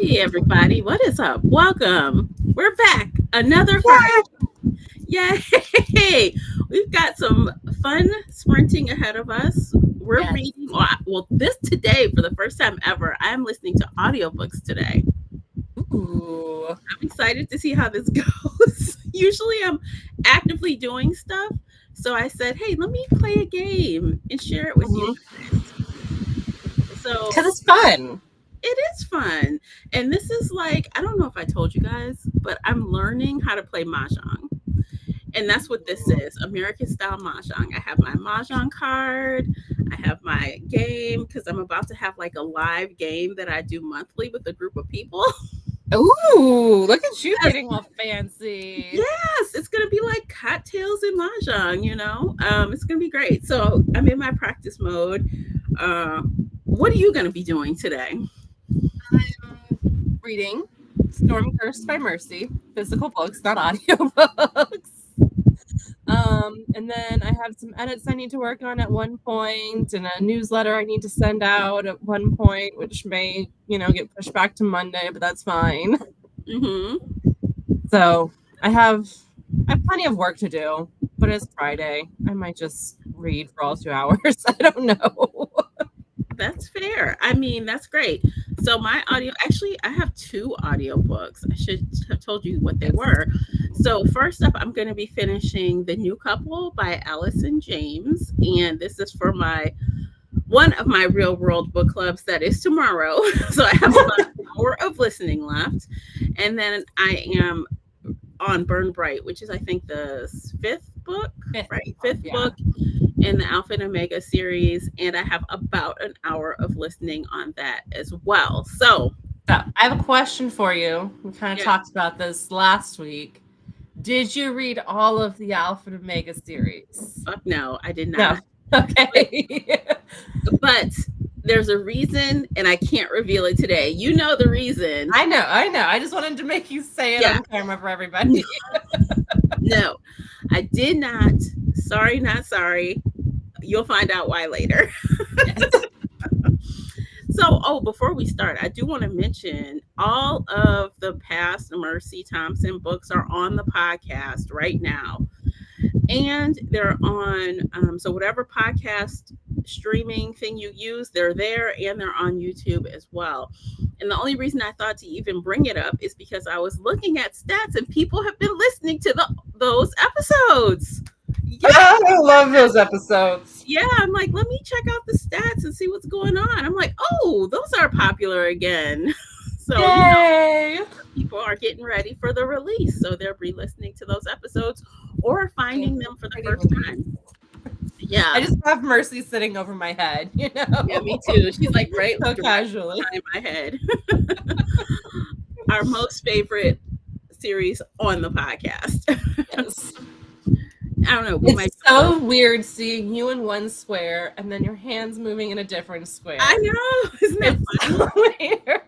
Hey everybody, what is up? Welcome. We're back. Another Friday. Yay! We've got some fun sprinting ahead of us. We're Yes. reading well this today for the first time ever. I'm listening to audiobooks today. Ooh. I'm excited to see how this goes. Usually I'm actively doing stuff. So I said, hey, let me play a game and share it with you guys. So Because it's fun. it is fun. And this is like, I don't know if I told you guys, but I'm learning how to play Mahjong. And that's what this is, American style Mahjong. I have my Mahjong card. I have my game because I'm about to have like a live game that I do monthly with a group of people. Ooh, look at you Yes, getting all fancy. yes, it's gonna be like cocktails and mahjong. It's gonna be great. So I'm in my practice mode. Uh, what are you gonna be doing today? Reading Storm Cursed by Mercy, physical books, not audiobooks. And then I have some edits I need to work on at one point, and a newsletter I need to send out at one point, which may, get pushed back to Monday, but that's fine. Mm-hmm. So I have plenty of work to do, but it's Friday. I might just read for all 2 hours. I don't know. That's fair. I mean, that's great. So my audio, actually, I have two audiobooks. I should have told you what they Yes. were. So first up, I'm going to be finishing The New Couple by Allison James, and this is for my one of my real world book clubs that is tomorrow. So I have about an hour of listening left, and then I am on Burn Bright, which is I think the fifth book, Fifth right? book, Fifth yeah. book in the Alpha and Omega series, and I have about an hour of listening on that as well. So, So I have a question for you. We kind of yeah, talked about this last week. Did you read all of the Alpha and Omega series? fuck no, I did No. not. But, Okay. but there's a reason, and I can't reveal it today. You know the reason. I know. I just wanted to make you say it Yeah, on camera for everybody. no, I did not. Sorry, not sorry. You'll find out why later. Yes. So, before we start, I do want to mention all of the past Mercy Thompson books are on the podcast right now. And they're on, so whatever podcast streaming thing you use, they're there and they're on YouTube as well. And the only reason I thought to even bring it up is because I was looking at stats and people have been listening to those episodes. Yeah, I love those episodes. yeah, I'm like, let me check out the stats and see what's going on. I'm like, oh, those are popular again. So, Yay! people are getting ready for the release. So they're re listening to those episodes or finding them for the Pretty first relief. time. Yeah. I just have Mercy sitting over my head, Yeah, me too. She's like right so directly casually. behind my head. Our most favorite series on the podcast. Yes. I don't know. We might. It's so weird seeing you in one square and then your hands moving in a different square. I know. Isn't that It's funny? so weird.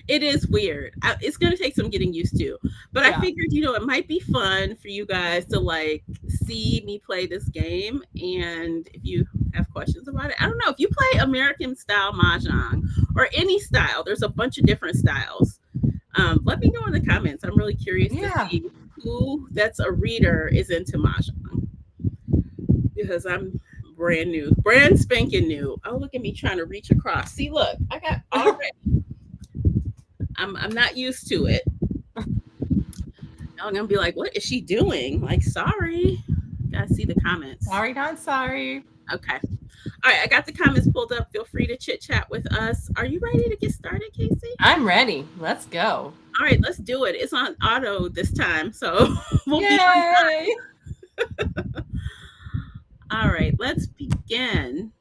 It is weird. It's going to take some getting used to. But I Yeah. figured, it might be fun for you guys to like see me play this game. And if you have questions about it, I don't know. If you play American style Mahjong or any style, there's a bunch of different styles. Let me know in the comments. I'm really curious to Yeah. see who that's a reader is into Mahjong because I'm brand spanking new. Oh, look at me trying to reach across. See, look, I got already. I'm not used to it. I'm gonna be like, what is she doing? Like, sorry. Gotta see the comments. Sorry, not sorry. Okay. All right, I got the comments pulled up. Feel free to chit chat with us. Are you ready to get started, Casey? I'm ready. Let's go. All right, let's do it. It's on auto this time, so we'll be on. Yay! All right, let's begin.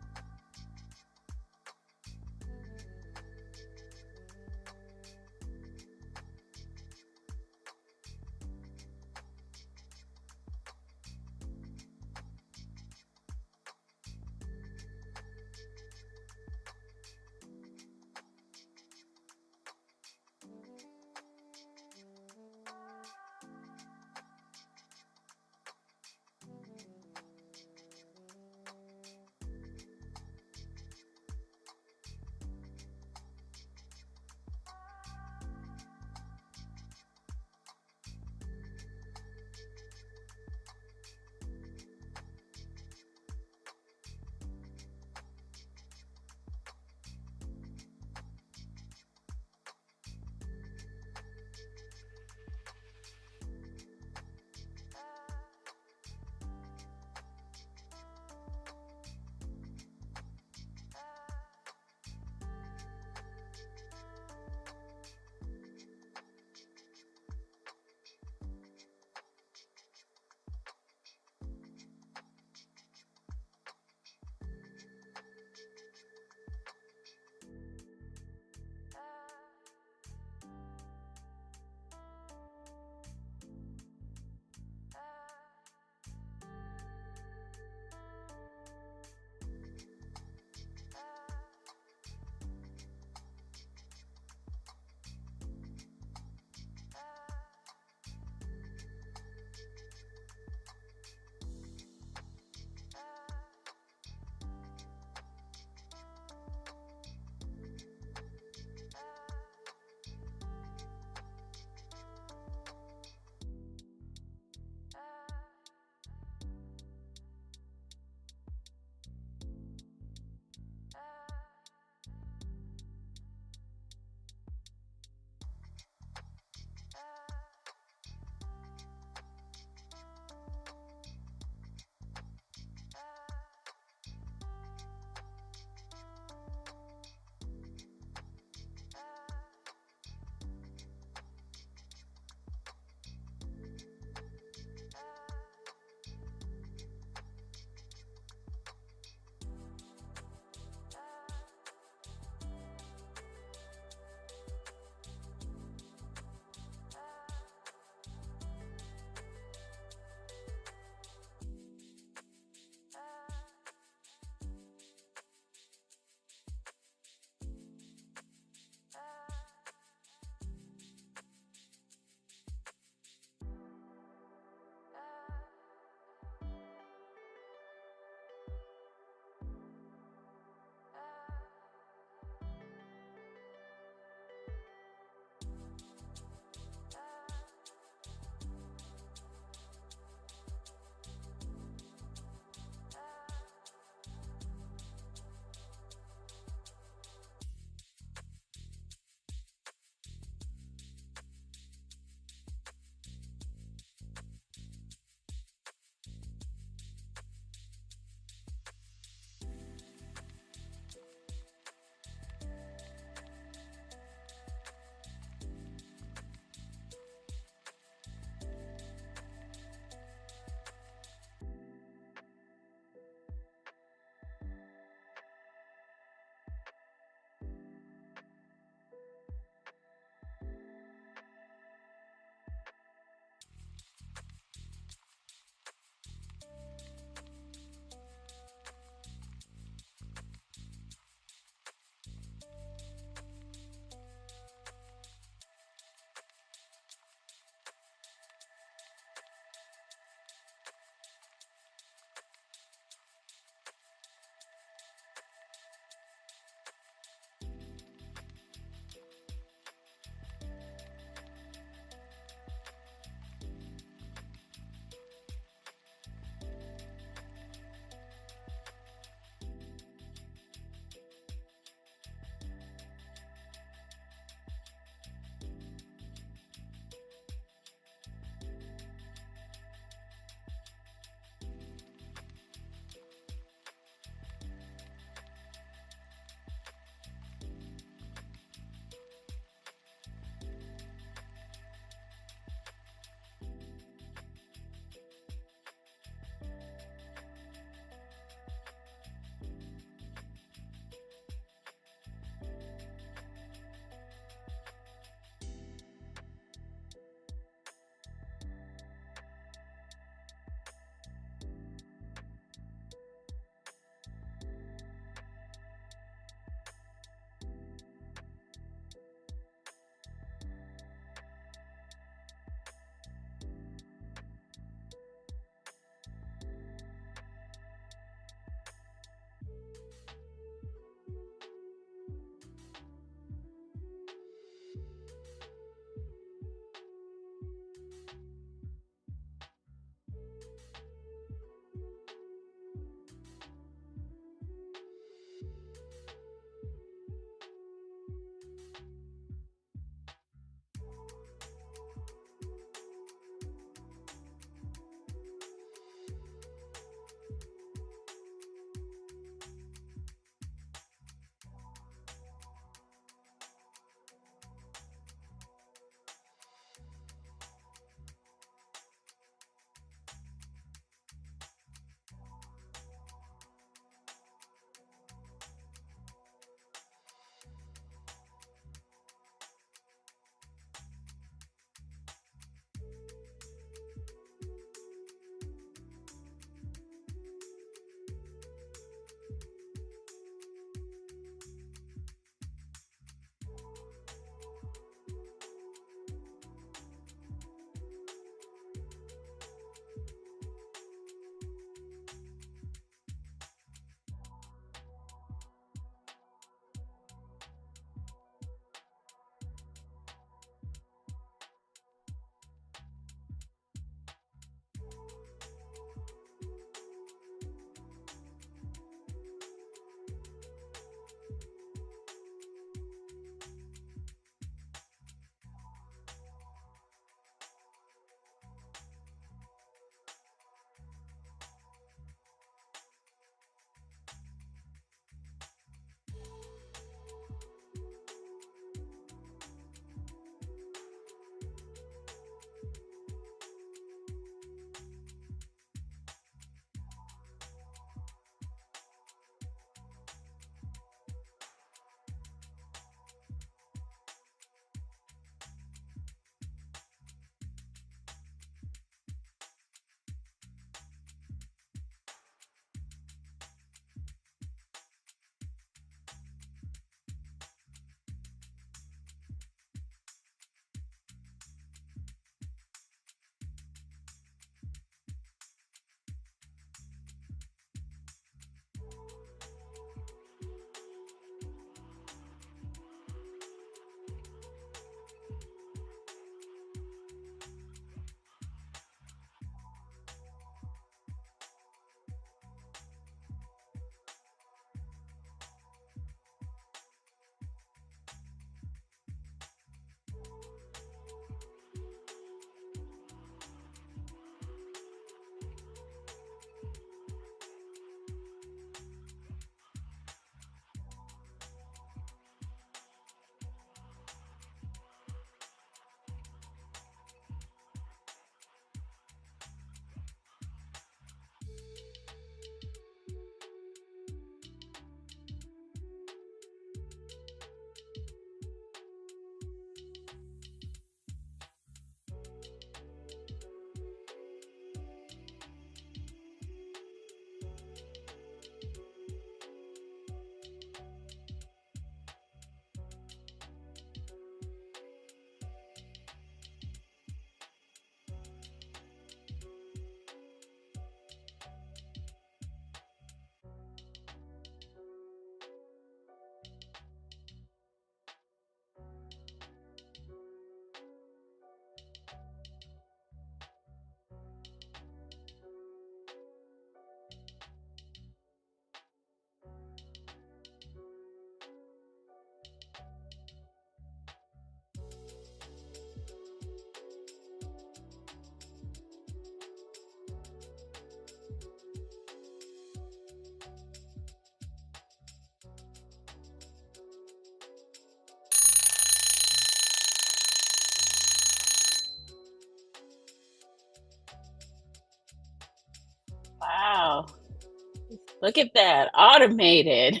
Look at that. Automated.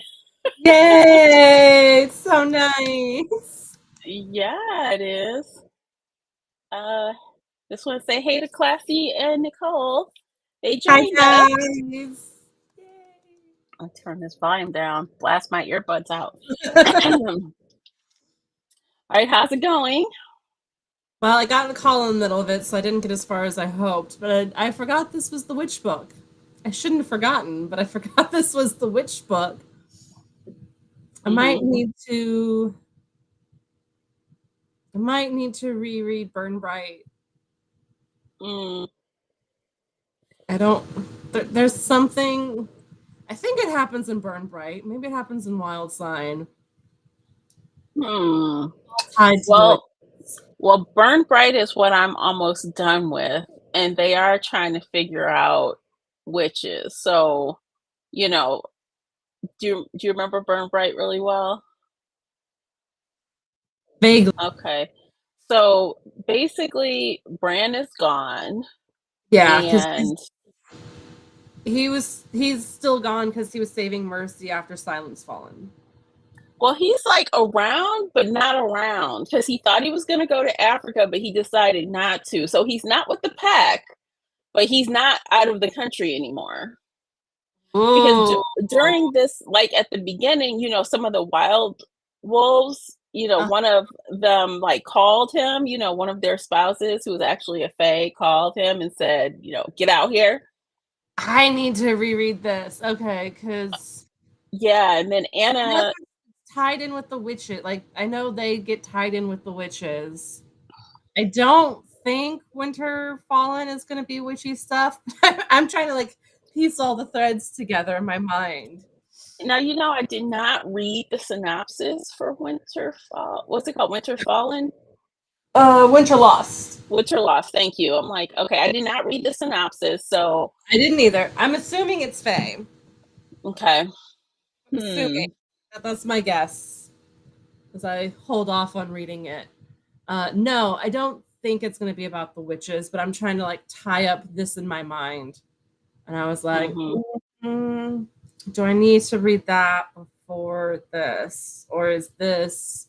Yay! It's so nice. Yeah, it is. Uh, just want to say hey to Classy and Nicole. They Hi joined us. guys. I'll turn this volume down, blast my earbuds out. All right, how's it going? Well, I got in the call in the middle of it, so I didn't get as far as I hoped. But I forgot this was the witch book. I shouldn't have forgotten, but I forgot this was the witch book. I might Mm-hmm. need to. I might need to reread Burn Bright. Mm, I don't. There's something. I think it happens in Burn Bright. Maybe it happens in Wild Sign. hmm. Tied to the witch. Well, Burn Bright is what I'm almost done with, and they are trying to figure out witches. So, you know, do you remember Burn Bright really well? Vaguely. Okay. So basically, Bran is gone, Yeah, because and he's still gone because he was saving Mercy after Silence Fallen. well, he's like around, but not around because he thought he was going to go to Africa, but he decided not to. So he's not with the pack, but he's not out of the country anymore. Because Oh. during this, like at the beginning, some of the wild wolves, one of them like called him, one of their spouses who was actually a fae called him and said, get out here. I need to reread this. Okay, because Yeah, and then Anna, tied in with the witches. Like I know they get tied in with the witches. I don't think Winter Fallen is going to be witchy stuff. I'm trying to like piece all the threads together in my mind. now I did not read the synopsis for Winterfall. What's it called? Winter Fallen? Winter Lost. Winter Lost. Thank you. I'm like, okay, I did not read the synopsis, so I didn't either. I'm assuming it's Fae. okay. I'm assuming that's my guess, as I hold off on reading it. No, I don't think it's going to be about the witches, but I'm trying to like tie up this in my mind. And I was like, do I need to read that before this? Or is this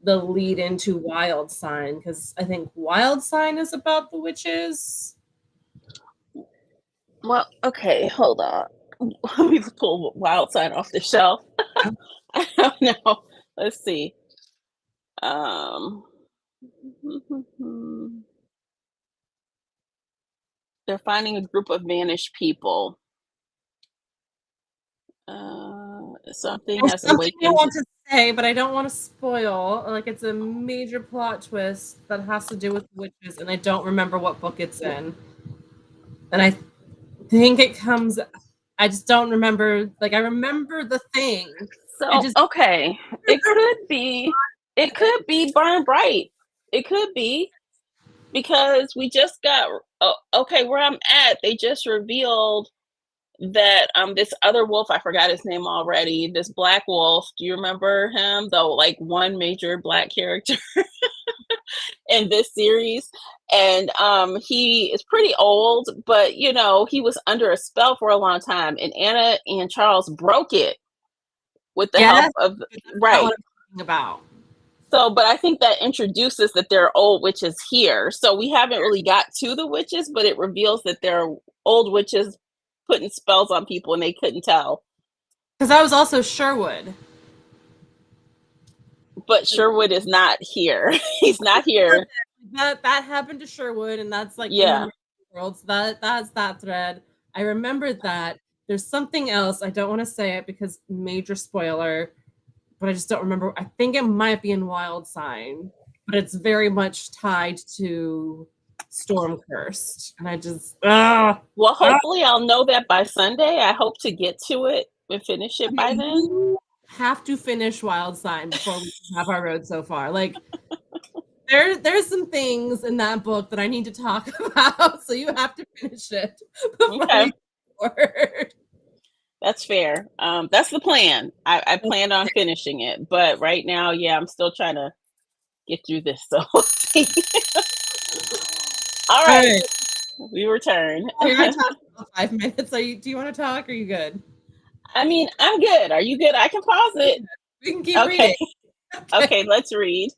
the lead into Wild Sign? Because I think Wild Sign is about the witches. Well, okay, hold on. Let me pull Wild Sign off the shelf. I don't know. Let's see. Um, they're finding a group of vanished people. Something There's has something I awakened. want to say, but I don't want to spoil. Like it's a major plot twist that has to do with witches, and I don't remember what book it's in. And I think it comes. I just don't remember. Like I remember the thing. I So just okay, it could be. It could be Burn Bright. It could be because we just got. Okay, where I'm at, they just revealed that this other wolf, I forgot his name already, this black wolf, do you remember him? Though, like one major black character in this series, and he is pretty old, but he was under a spell for a long time, and Anna and Charles broke it with the help yes, of but that's not right. what I'm talking about. So, but I think that introduces that there are old witches here. So we haven't really got to the witches, but it reveals that there are old witches putting spells on people and they couldn't tell. Because I was also Sherwood. But Sherwood is not here. He's not here. That happened to Sherwood, and that's like in the Yeah. world. So that's that thread. I remembered that. There's something else. I don't want to say it because major spoiler, but I just don't remember. I think it might be in Wild Sign, but it's very much tied to Storm Cursed. And I just Well, hopefully I'll know that by Sunday. I hope to get to it and finish it by then. you have to finish Wild Sign before we have our road so far. Like there's some things in that book that I need to talk about, so you have to finish it before Okay. we forward. That's fair. That's the plan. I planned on finishing it, but right now, yeah, I'm still trying to get through this. So, all right, we return. Oh, you're talking about 5 minutes. Do you want to talk? Or are you good? I mean, I'm good. Are you good? I can pause it. We can keep Okay. reading. Okay, let's read.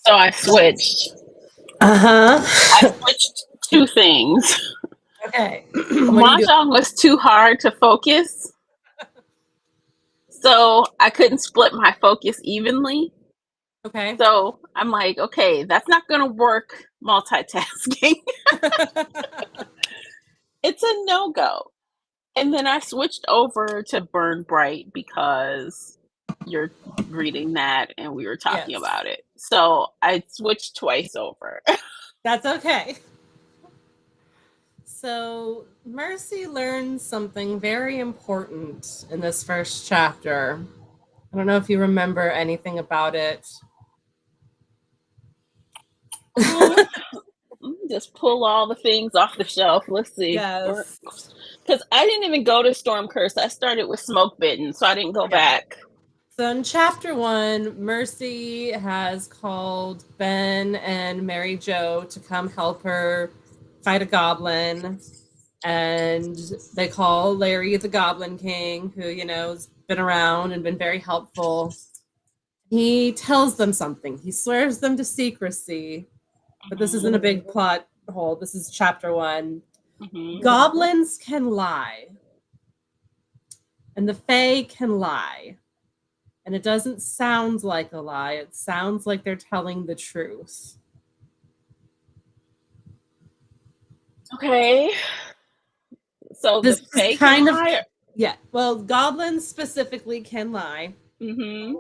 So I switched. I Uh-huh. switched two things. Okay. What do you do? Mahjong was too hard to focus, so I couldn't split my focus evenly. Okay. So I'm like, okay, that's not going to work multitasking. It's a no go. And then I switched over to Burn Bright because you're reading that and we were talking Yes. about it. So I switched twice over. That's okay. So, Mercy learns something very important in this first chapter. I don't know if you remember anything about it. Just pull all the things off the shelf. Let's see. Yes. Because I didn't even go to Storm Curse. I started with Smoke Bitten, so I didn't go Yeah. back. So in chapter 1, Mercy has called Ben and Mary Jo to come help her fight a goblin. And they call Larry the Goblin King, who, has been around and been very helpful. He tells them something. He swears them to secrecy. But this isn't a big plot hole. This is chapter 1. Mm-hmm. Goblins can lie. And the Fae can lie. And it doesn't sound like a lie. It sounds like they're telling the truth. Okay. So This the is fake kind of lie. yeah. Well, goblins specifically can lie. Mm-hmm.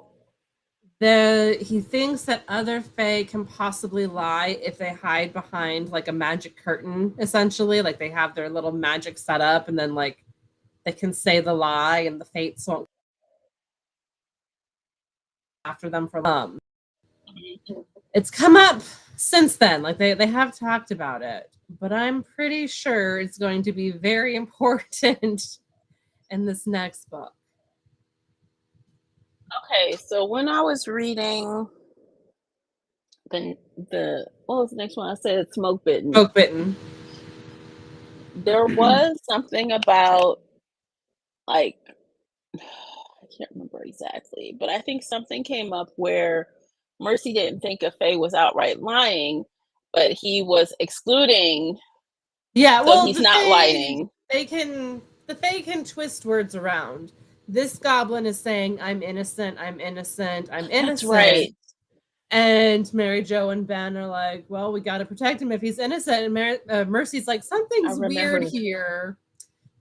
He thinks that other Fae can possibly lie if they hide behind like a magic curtain, essentially. Like they have their little magic set up, and then like they can say the lie, and the Fates won't after them for It's come up since then. Like they have talked about it, but I'm pretty sure it's going to be very important in this next book. Okay, so when I was reading the what was the next one? I said Smoke Bitten. Smoke Bitten. There was something about like I can't remember exactly, but I think something came up where Mercy didn't think a Faye was outright lying, but he was excluding, Yeah, so well, he's not lying. the Fae can twist words around. This goblin is saying, I'm innocent, I'm innocent, I'm innocent. That's right. And Mary Jo and Ben are like, well, we got to protect him if he's innocent. And Mercy's like, something's weird here.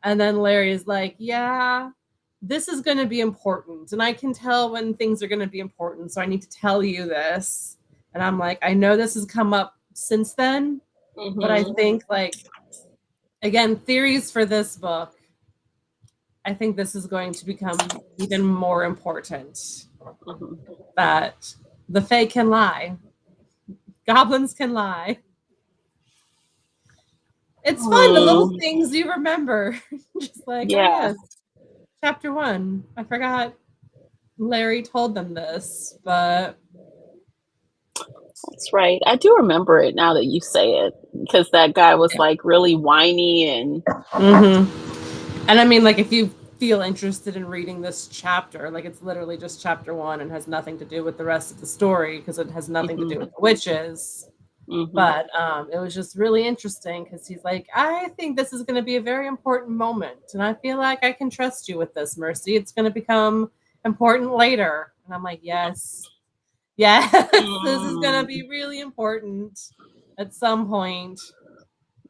And then Larry's like, yeah, this is going to be important. And I can tell when things are going to be important. So I need to tell you this. And I'm like, I know this has come up since then. Mm-hmm. But I think, like, again, theories for this book, I think this is going to become even more important. Mm-hmm. That the Fae can lie. Goblins can lie. It's fun, the little things you remember. Just like, oh yes, chapter 1. I forgot Larry told them this, but that's right. I do remember it now that you say it, because that guy was like really whiny and. Mm-hmm. And I mean, like, if you feel interested in reading this chapter, like it's literally just chapter 1 and has nothing to do with the rest of the story because it has nothing to do with the witches. Mm-hmm. But it was just really interesting because he's like, I think this is going to be a very important moment. And I feel like I can trust you with this, Mercy. It's going to become important later. And I'm like, yes, this is going to be really important at some point.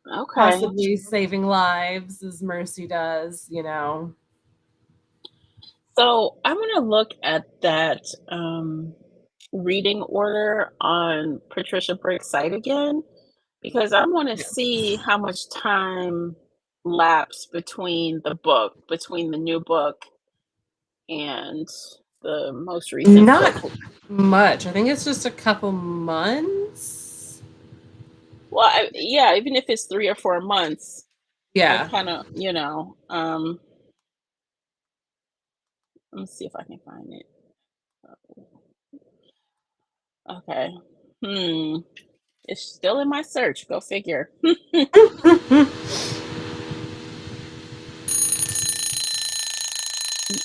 Okay. Possibly saving lives as Mercy does, So I'm going to look at that reading order on Patricia Brick's site again, because I want to see how much time lapsed between the new book and the most recent Not book. much. I think it's just a couple months. Well, yeah, even if it's 3 or 4 months. Yeah. Kind of, let me see if I can find it. Okay. It's still in my search. Go figure.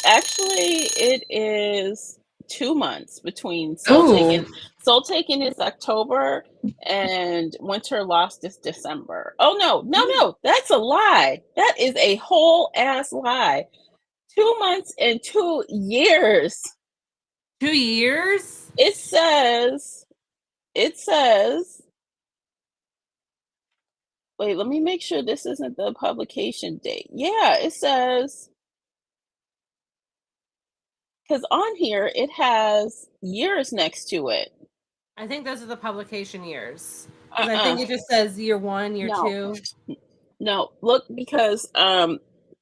Actually, it is 2 months between Soul Oh, Taken. Soul Taken is October and Winter Lost is December. Oh no, that's a lie. That is a whole ass lie. 2 months and 2 years. 2 years? It says, it says, wait, let me make sure this isn't the publication date. Yeah, it says, because on here it has years next to it. I think those are the publication years. Because I Uh-uh. think it just says year 1, year No, 2. no. Look, because Let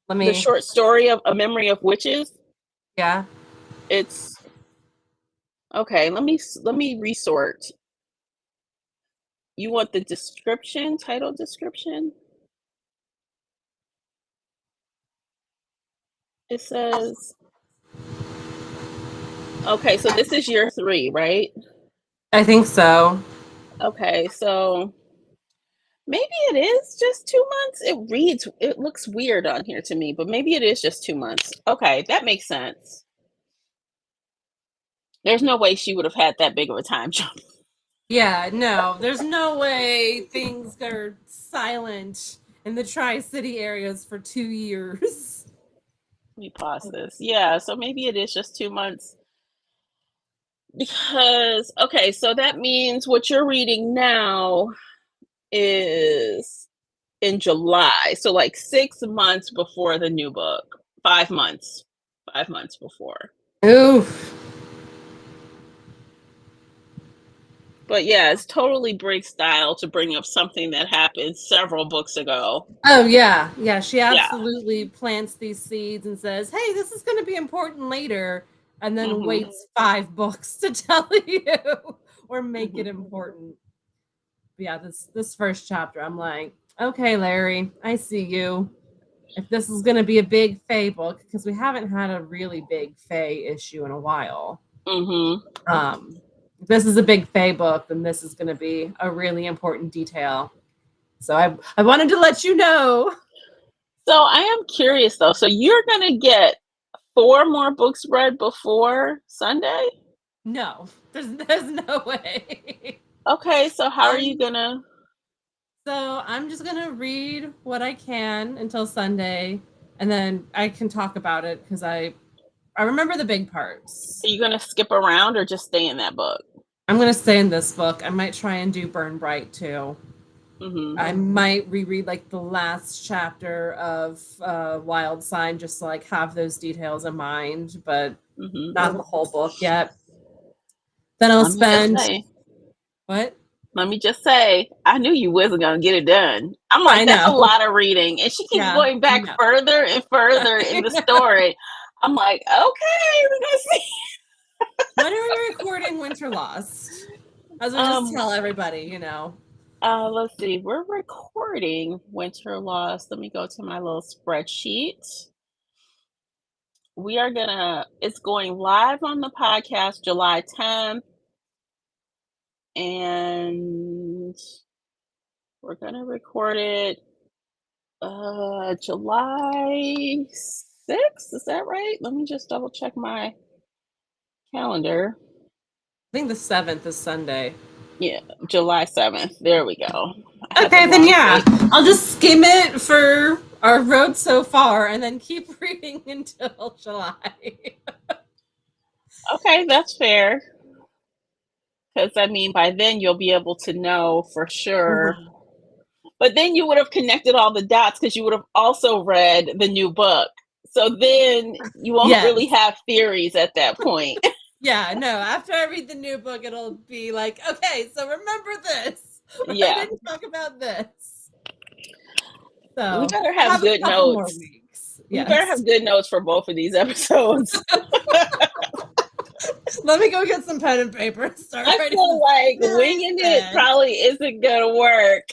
the me, short story of A Memory of Witches, yeah. it's okay. Let me resort. You want the description, title description? It says, okay, so this is year 3, right? I think so. Okay, so maybe it is just 2 months. It looks weird on here to me, but maybe it is just 2 months. Okay, that makes sense. There's no way she would have had that big of a time jump. Yeah, no, there's no way things are silent in the Tri-City areas for 2 years. Let me pause this. Yeah, so maybe it is just 2 months. Because, okay, so that means what you're reading now is in July. So like 6 months before the new book. 5 months. 5 months before. Oof. But yeah, it's totally Briggs style to bring up something that happened several books ago. Oh yeah, yeah. She Yeah. absolutely plants these seeds and says, "Hey, this is going to be important later," and then Mhm. waits 5 books to tell you or make it Mhm. important. But yeah, this first chapter, I'm like, okay, Larry, I see you. If this is going to be a big Fae book, because we haven't had a really big Fae issue in a while. Mhm. If this is a big Fae book, then this is going to be a really important detail. So I wanted to let you know. So I am curious though. So you're going to get 4 more books read before Sunday? No, there's no way. Okay, so how are you I'm going to so I'm just gonna read what I can until Sunday, and then I can talk about it because I remember the big parts. are you going to skip around or just stay in that book? I'm gonna stay in this book. I might try and do Burn Bright too. Mhm. I might reread like the last chapter of Wild Sign just to like have those details in mind, but Mhm. not the whole book yet. Then I'll Let me just spend say, what? I knew you wasn't gonna get it done. I'm I like, that's a know. lot of reading, and she keeps Yeah, going back no. further and further in the story. I'm like, okay, we're gonna see. When are we recording Winter Lost? As we just Um, tell everybody, you know. let's see. We're recording Winter Lost. Let me go to my little spreadsheet. It's going live on the podcast July 10th, and we're gonna record it July 6th. Is that right? Let me just double check my calendar. I think the 7th is Sunday. Yeah, July 7th. There we go. I had the Okay, then wrong yeah. date. I'll just skim it for our road so far and then keep reading until July. Okay, that's fair. Because I mean, by then you'll be able to know for sure. Mhm. But then you would have connected all the dots because you would have also read the new book. So then you won't Yes. really have theories at that point. Yeah, no, after I read the new book, it'll be like, okay, so remember this. I Yeah. didn't talk about this. We So better I have have a good couple more notes. weeks. We better Yes. have good notes for both of these episodes. Let me go get some pen and paper and start I writing feel this like very winging it sad. probably isn't going to work.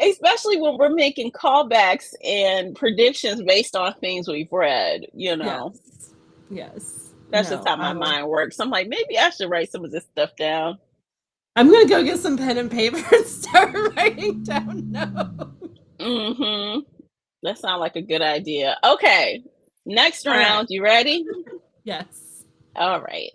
Especially when we're making callbacks and predictions based on things we've read, you know. Yes. Yes. That's just No, how my mind works. I'm like, maybe I should write some of this stuff down. I'm gonna go get some pen and paper and start writing down notes. Mm-hmm. That sounds like a good idea. Okay. Next All right. round. You ready? Yes. All right.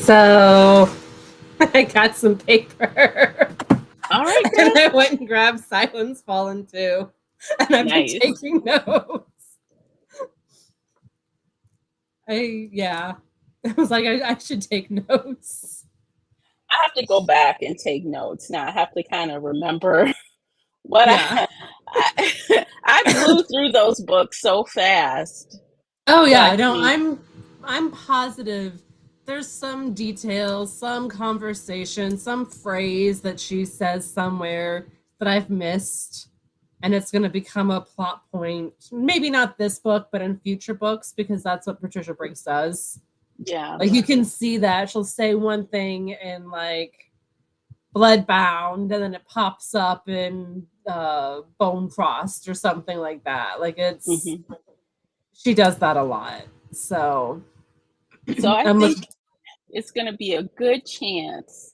So I got some paper. All right, And girl. I went and grabbed Silence Fallen too. And I've been Nice. taking notes. Yeah. I was like, I should take notes. I have to go back and take notes now. I have to kind of remember what Yeah. I blew through those books so fast. Oh So I yeah, no, think, I'm positive there's some details, some conversation, some phrase that she says somewhere that I've missed and it's going to become a plot point. Maybe not this book, but in future books because that's what Patricia Briggs does. yeah. Like you can see that she'll say one thing in like Bloodbound and then it pops up in Bone Frost or something like that. Like it's Hmm. she does that a lot. So So I I'm think look- it's going to be a good chance,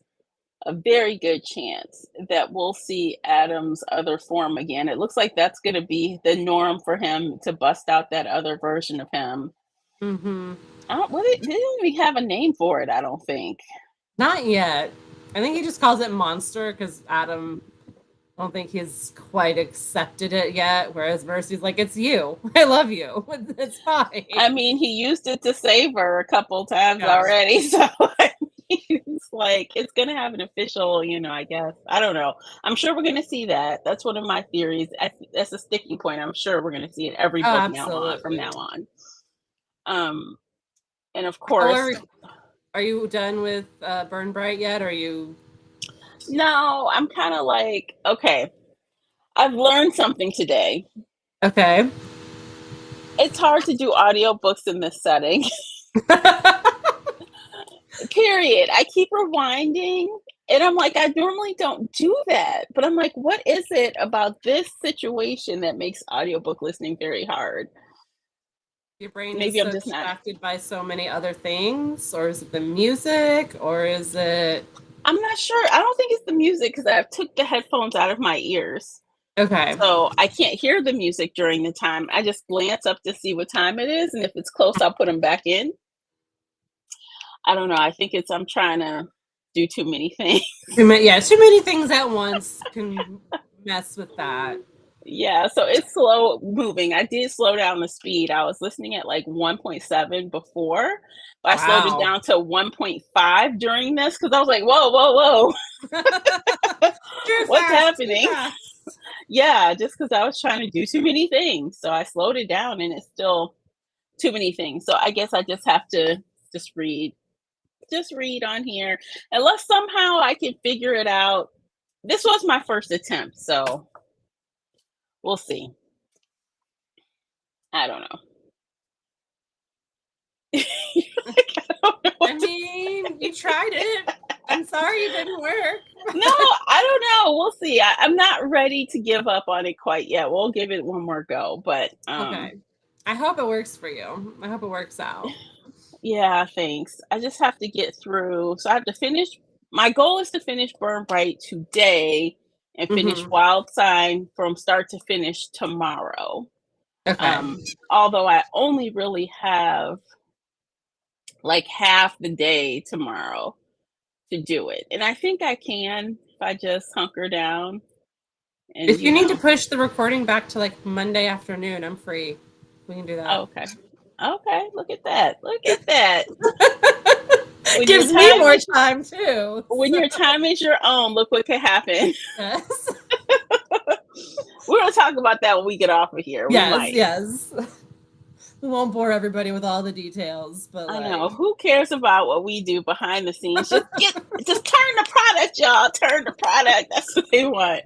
a very good chance that we'll see Adam's other form again. It looks like that's going to be the norm for him to bust out that other version of him. Mhm. I don't, they didn't even have a name for it, I don't think. Not yet. I think he just calls it monster because Adam. I don't think he's quite accepted it yet. Whereas Mercy's like, "It's you. I love you. It's fine." I mean, he used it to save her a couple times Yeah. already, so I mean, it's like it's gonna have an official, I guess. I don't know. I'm sure we're gonna see that. That's one of my theories. That's a sticking point. I'm sure we're gonna see it every Oh, book now on from absolutely. now on. Um, and of How course, are you done with Burn Bright yet? Or are you no, I'm kind of like, okay, I've learned something today. okay? It's hard to do audiobooks in this setting. Period. I keep rewinding and I'm like, I normally don't do that. But I'm like, what is it about this situation that makes audiobook listening very hard? Your brain is Maybe I'm so just not. distracted by so many other things, or is it the music, or is it I'm not sure. I don't think it's the music because I took the headphones out of my ears. okay? So I can't hear the music during the time. I just glance up to see what time it is. And if it's close, I'll put them back in. I don't know. I think I'm trying to do too many things. Yeah, too many things at once can mess with that. Yeah, so it's slow moving. I did slow down the speed. I was listening at like 1.7 before, but I slowed it Wow. down to 1.5 during this because I was like, whoa, whoa, whoa, Too what's fast, too happening? fast. Yeah, just because I was trying to do too many things. So I slowed it down and it's still too many things. So I guess I just have to just read, just read on here. Unless somehow I can figure it out. This was my first attempt, so we'll see. I don't know. Like, I don't know I what to mean, you tried it. I'm sorry it didn't work. No, I don't know. We'll see. I'm not ready to give up on it quite yet. We'll give it one more go. But Okay. I hope it works for you. I hope it works out. yeah, thanks. I just have to get through. So I have to finish. My goal is to finish Burn Bright today and finish Hmm. Wild Sign from start to finish tomorrow. Okay. Although I only really have like half the day tomorrow to do it. And I think I can if I just hunker down and If you need to push the recording back to like Monday afternoon, I'm free. We can do that. okay. Okay, look at that. Look at that. When your Gives me time more is time too. when So, your time is your own, look what could happen. yes. We're gonna talk about that when we get off of here. We Yes, might. yes. We won't bore everybody with all the details, but I like know. Who cares about what we do behind the scenes? Just turn the product, y'all. Turn the product. That's what they want.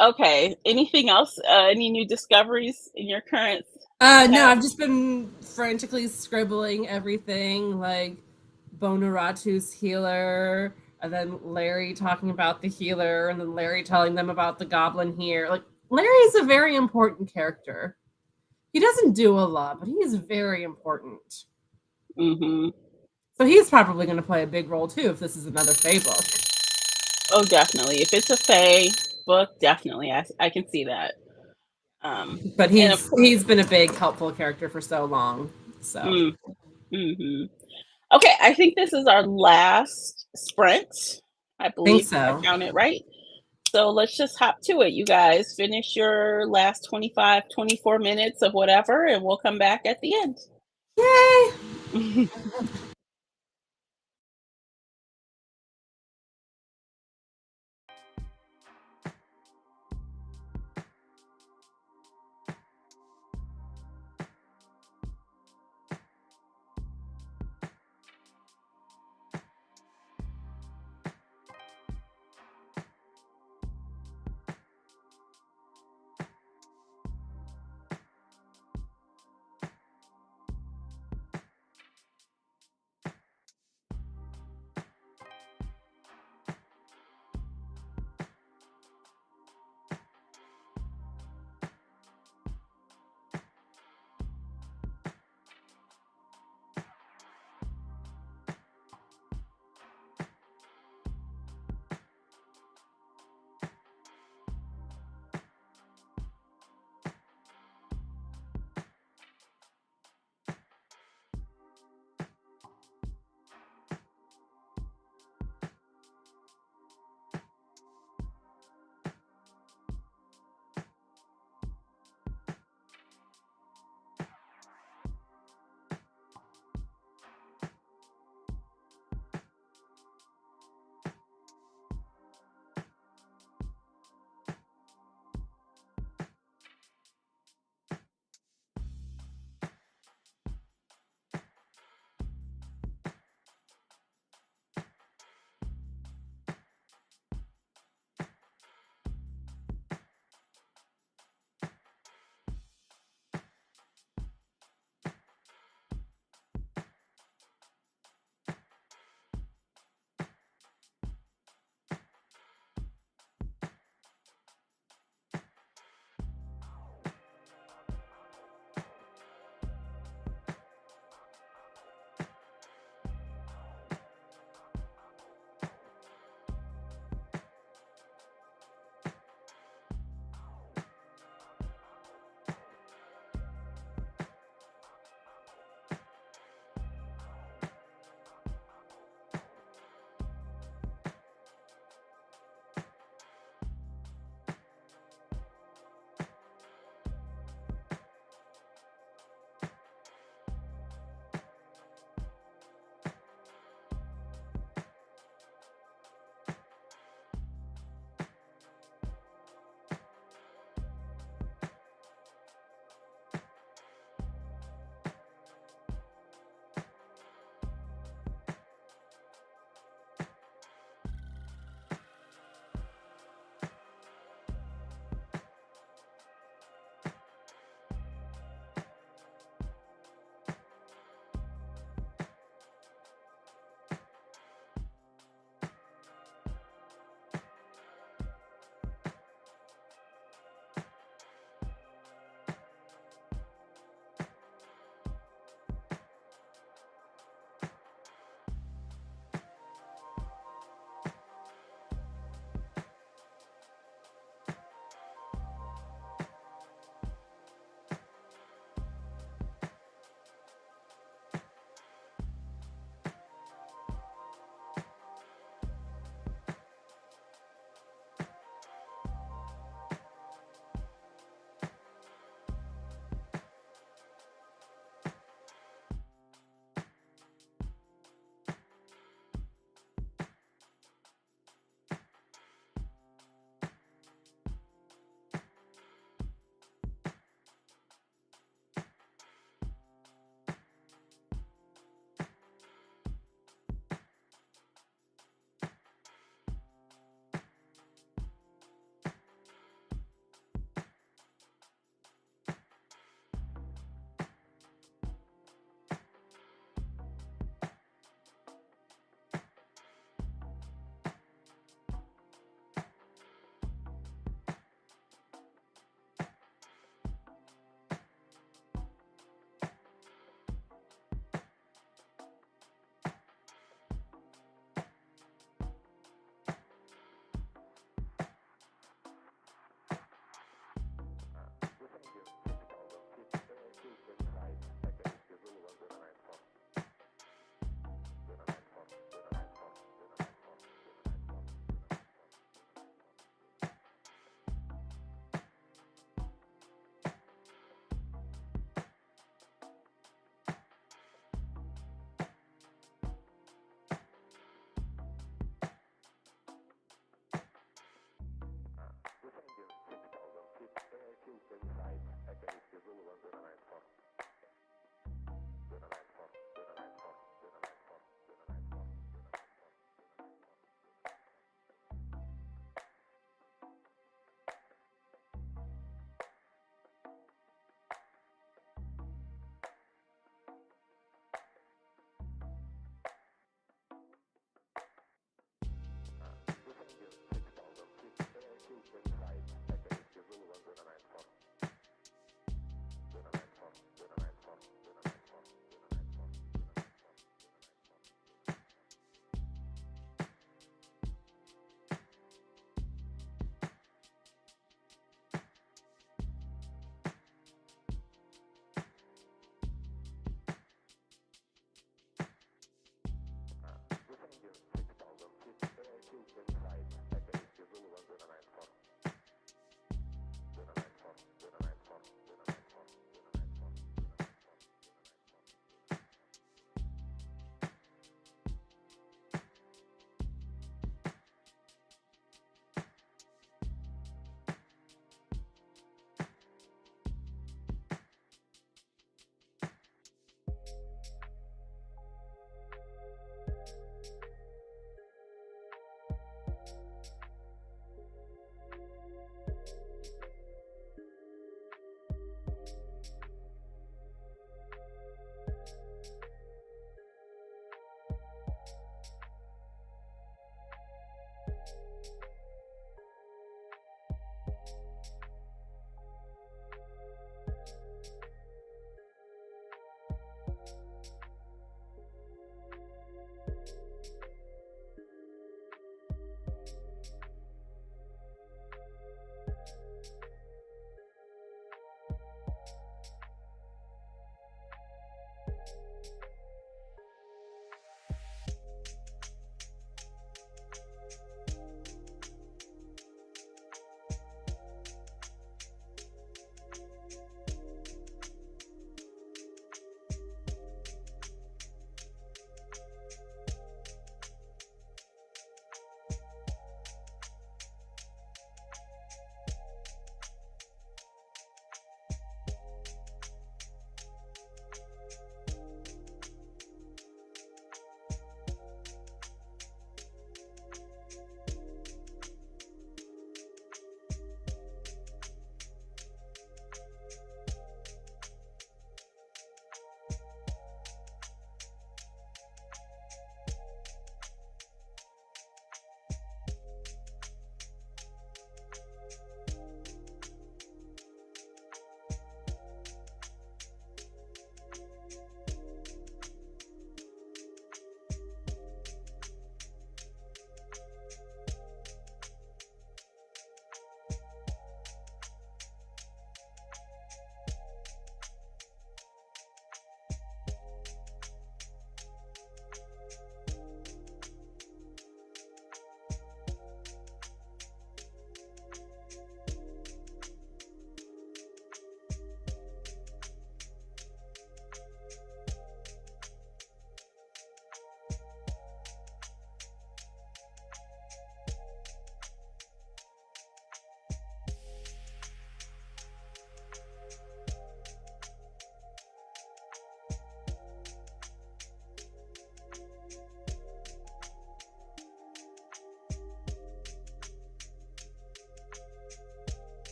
Okay. Anything else? Any new discoveries in your current no, tab? I've just been frantically scribbling everything like Bonaratu's healer, and then Larry talking about the healer, and then Larry telling them about the goblin here. Like Larry's a very important character. He doesn't do a lot, but he is very important. Mm-hmm. So he's probably going to play a big role too if this is another Fae book. Oh, definitely. If it's a Fae book, definitely. I can see that. Um, But and of he's been a big helpful character for so long. So mm, Mhm. Okay, I think this is our last sprint. I Think believe I so. counted right. So let's just hop to it, you guys. Finish your last 25, 24 minutes of whatever, and we'll come back at the end. Yay!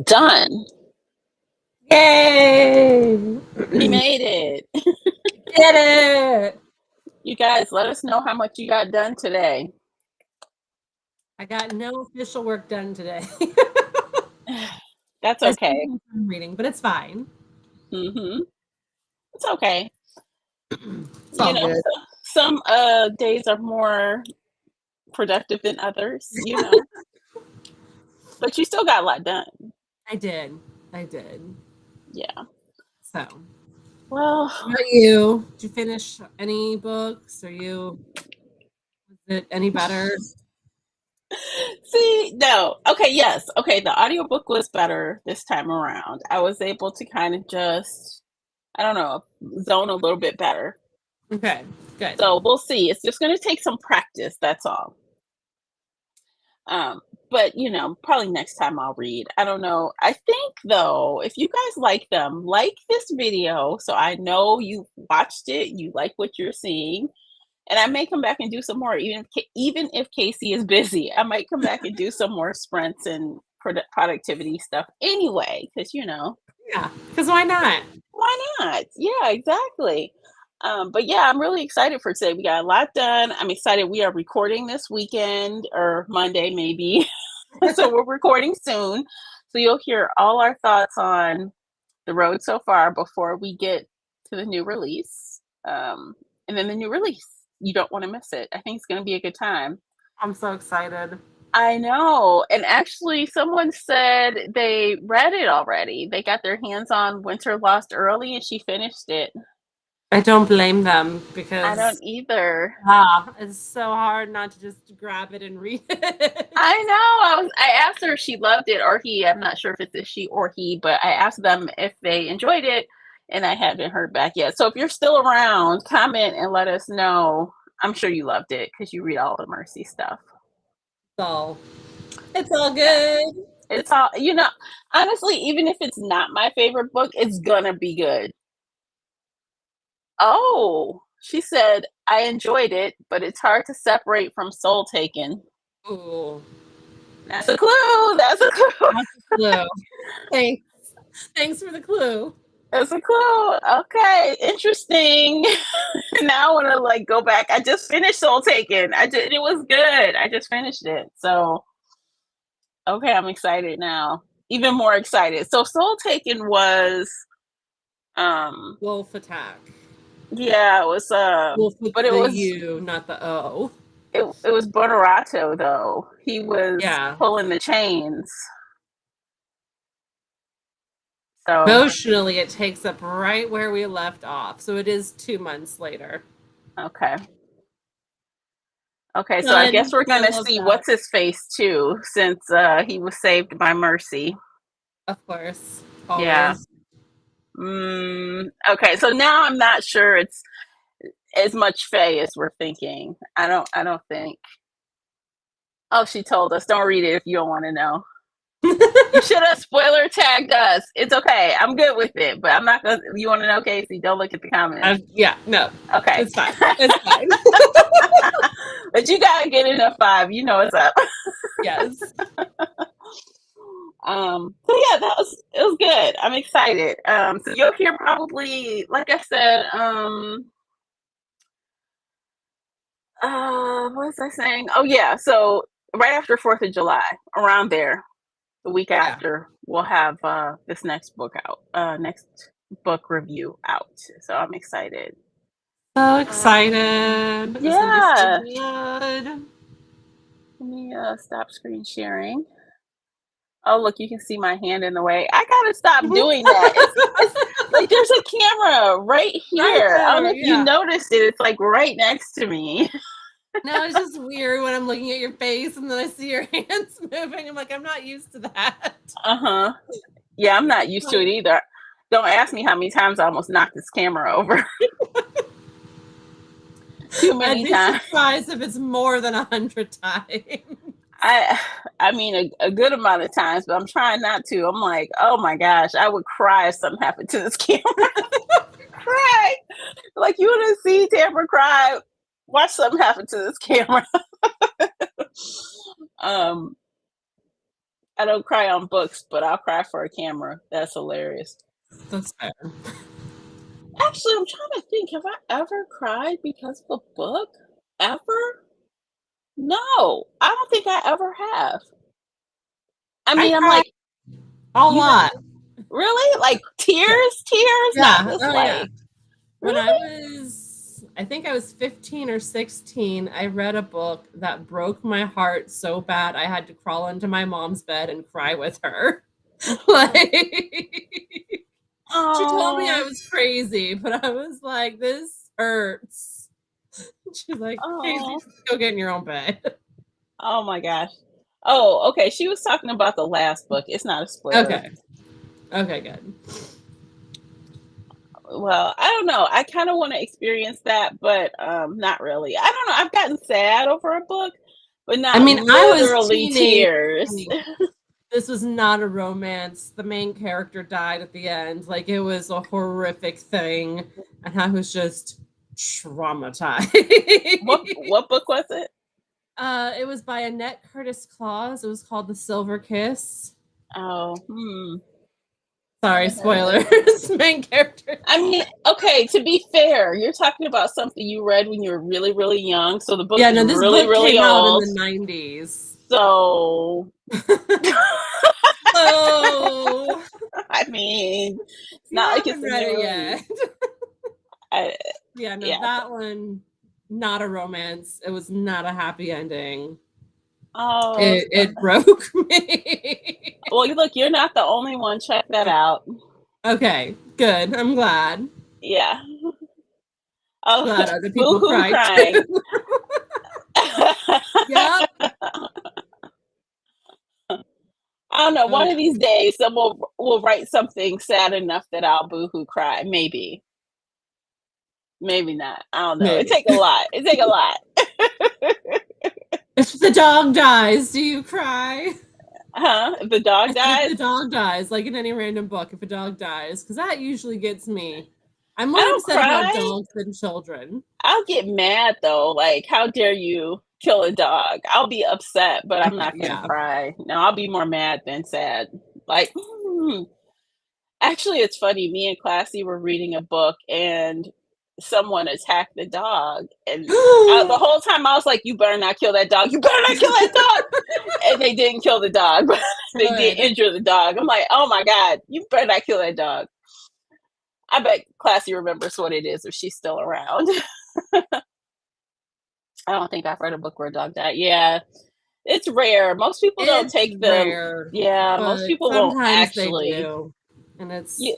Done. Yay! We made it. Did it! You guys, let us know how much you got done today. I got no official work done today. That's I still okay. did some reading, but it's fine. Mm-hmm. It's okay. It's You all know, good. some days are more productive than others, you know. But you still got a lot done. I did. I did. Yeah. So, Well, what about you? Did you finish any books? Was it any better? see, no. Okay, yes. Okay, the audiobook was better this time around. I was able to kind of just, I don't know, zone a little bit better. Okay, good. So we'll see. It's just going to take some practice, that's all. Um, but probably next time I'll read. I don't know. I think though, if you guys like them, like this video so I know you watched it, you like what you're seeing, and I may come back and do some more. Even if Casey is busy, I might come back and do some more sprints and productivity stuff anyway, because Yeah, because why not? why not? Yeah, exactly. But yeah, I'm really excited for today. We got a lot done. I'm excited. We are recording this weekend or Monday, maybe. So we're recording soon. So you'll hear all our thoughts on the road so far before we get to the new release. And then the new release. You don't want to miss it. I think it's going to be a good time. I'm so excited. I know. And actually, someone said they read it already. They got their hands on Winter Lost early and she finished it. I don't blame them I don't because either. it's so hard not to just grab it and read it. I know. I asked her if she loved it or he. I'm not sure if it's a she or he, but I asked them if they enjoyed it, and I haven't heard back yet. So if you're still around, comment and let us know. I'm sure you loved it because you read all the Mercy stuff. So it's all Yeah, good. it's all honestly, even if it's not my favorite book, it's gonna be good. Oh, she said I enjoyed it, but it's hard to separate from Soul Taken. Ooh, That's a clue. That's a clue. that's a clue. Thanks. Thanks for the clue. That's a clue. Okay, interesting. Now I want to go back. I just finished Soul Taken. It was good. I just finished it. So okay, I'm excited now. Even more excited. So Soul Taken was Wolf attack. yeah, it was Wolf with but it the was U, not the O. it was Bonarato though. He was Yeah. pulling the chains. So Emotionally, it takes up right where we left off. So it is 2 months later. okay. Okay, so I guess Fun. we're I gonna love see that. what's his face too, since he was saved by Mercy. Of course. Yeah. Always. Okay, so now I'm not sure it's as much Faye as we're thinking. I don't think. Oh, she told us don't read it if you don't want to know. You should have spoiler tagged us. It's okay. I'm good with it, but I'm not gonna. You want to know, Casey? Don't look at the comments. Yeah, no. Okay, It's fine. It's fine. but you gotta get in a 5. You know what's up. Yes. So yeah, it was good. I'm excited. So you'll hear probably, like I said, what was I saying? Oh yeah, so right after 4th of July, around there, the week Yeah. after, we'll have this next book out, next book review out. So I'm excited. So excited. It's gonna be so Yeah. good. Let me stop screen sharing. Oh, look, you can see my hand in the way. I gotta stop doing that. It's like there's a camera right I here. I don't know, know if you yeah. noticed it. It's like right next to me. No, it's just weird when I'm looking at your face and then I see your hands moving. I'm like, I'm not used to that. Uh-huh. Yeah, I'm not used to it either. Don't ask me how many times I almost knocked this camera over. Too I'd many be times. surprised if it's more than 100 times. I mean a good amount of times, but I'm trying not to. I'm like, oh my gosh, I would cry if something happened to this camera. Cry. Like you want to see Tamara cry. Watch something happen to this camera. um I don't cry on books, but I'll cry for a camera. That's hilarious. That's fair. Actually, I'm trying to think, have I ever cried because of a book? Ever? No, I don't think I ever have. I I mean, I'm cry like, a you lot. have really? Like Yeah. tears, not Yeah. just Oh, yeah. like When really? I think I was 15 or 16, I read a book that broke my heart so bad I had to crawl into my mom's bed and cry with her. Like, she told me I Oh, was crazy, but I was like, this hurts. She's like, Casey, oh, just go get in your own bed. oh my gosh. Oh, okay. She was talking about the last book. It's not a spoiler. Okay. Okay, good. Well, I don't know. I kind of want to experience that, but not really. I don't know. I've gotten sad over a book, but I not mean, I was literally teenage. tears. This was not a romance. The main character died at the end. Like, it was a horrific thing, and I was just traumatized. What book was it? It was by Annette Curtis Claus. It was called The Silver Kiss. Oh, Sorry, spoilers. Main character. I mean, okay, to be fair, you're talking about something you read when you were really, really young. So the book Yeah, is no, this really, book really came out in old. the 90s. So, Oh, I mean, it's you not like it's haven't a read new it release. yet. I, Yeah, no, yeah. that one, not a romance. It was not a happy ending. Oh, It broke me. well, you look, you're not the only one. Check that out. Okay, good. I'm glad. Yeah. Oh, Glad other people boo-hoo cried crying. too. Yep. I don't know. Oh One yeah. of these days, someone will write something sad enough that I'll boo-hoo cry. Maybe, maybe not. I don't know. It Maybe. take a lot. It take a lot. If the dog dies, do you cry? Huh? If the I dog said if dies, the dog dies, like in any random book, if a dog dies, because that usually gets me. I'm I more don't upset about cry. dogs than children. I'll get mad though. Like, how dare you kill a dog? I'll be upset, but I'm Okay, not gonna yeah. cry. No, I'll be more mad than sad. Like, actually, it's funny. Me and Classy were reading a book, and someone attacked the dog, and the whole time I was like, "You better not kill that dog! You better not kill that dog!" And they didn't kill the dog, but they did Good. injure the dog. I'm like, "Oh my god, you better not kill that dog!" I bet Classy remembers what it is if she's still around. I don't think I've read a book where a dog died. Yeah, it's rare. Most people don't It's take the. rare, Yeah, most but people won't sometimes they actually. do. And it's You,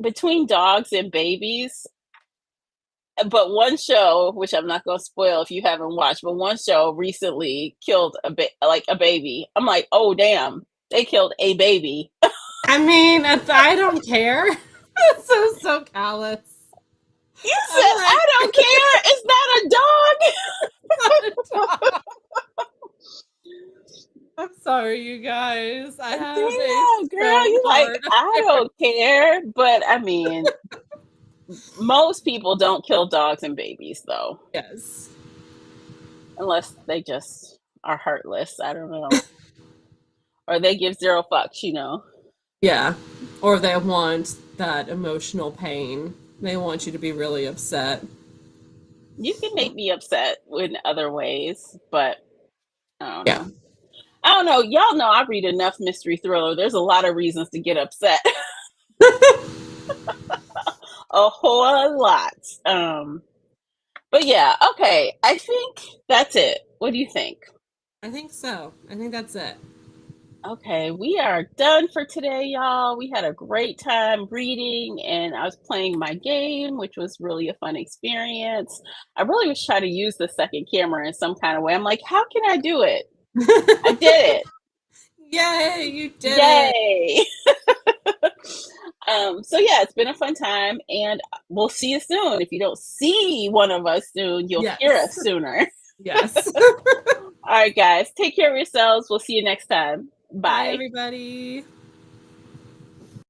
between dogs and babies, but one show, which I'm not going to spoil if you haven't watched, but one show recently killed like a baby. I'm like, oh damn, they killed a baby. I mean, I don't care. It's so callous. You I'm said like, I don't care. It's not a dog. I'm sorry, you guys. I have a Damn, girl, stone you like heart. I don't care, but I mean, most people don't kill dogs and babies though, Yes. unless they just are heartless. I don't know, or they give zero fucks. Yeah. Or they want that emotional pain. They want you to be really upset. You can make me upset in other ways, but I don't Yeah. know. I don't know. Y'all know I read enough mystery thriller. There's a lot of reasons to get upset. A whole lot. But yeah, okay. I think that's it. What do you think? I think so. I think that's it. Okay, we are done for today, y'all. We had a great time reading, and I was playing my game, which was really a fun experience. I really was trying to use the second camera in some kind of way. I'm like, how can I do it? I did it. Yay, you did it. Yay. So yeah, it's been a fun time, and we'll see you soon. If you don't see one of us soon, you'll hear Yes. us sooner. Yes. All right, guys, take care of yourselves. We'll see you next time. Bye, Bye. everybody.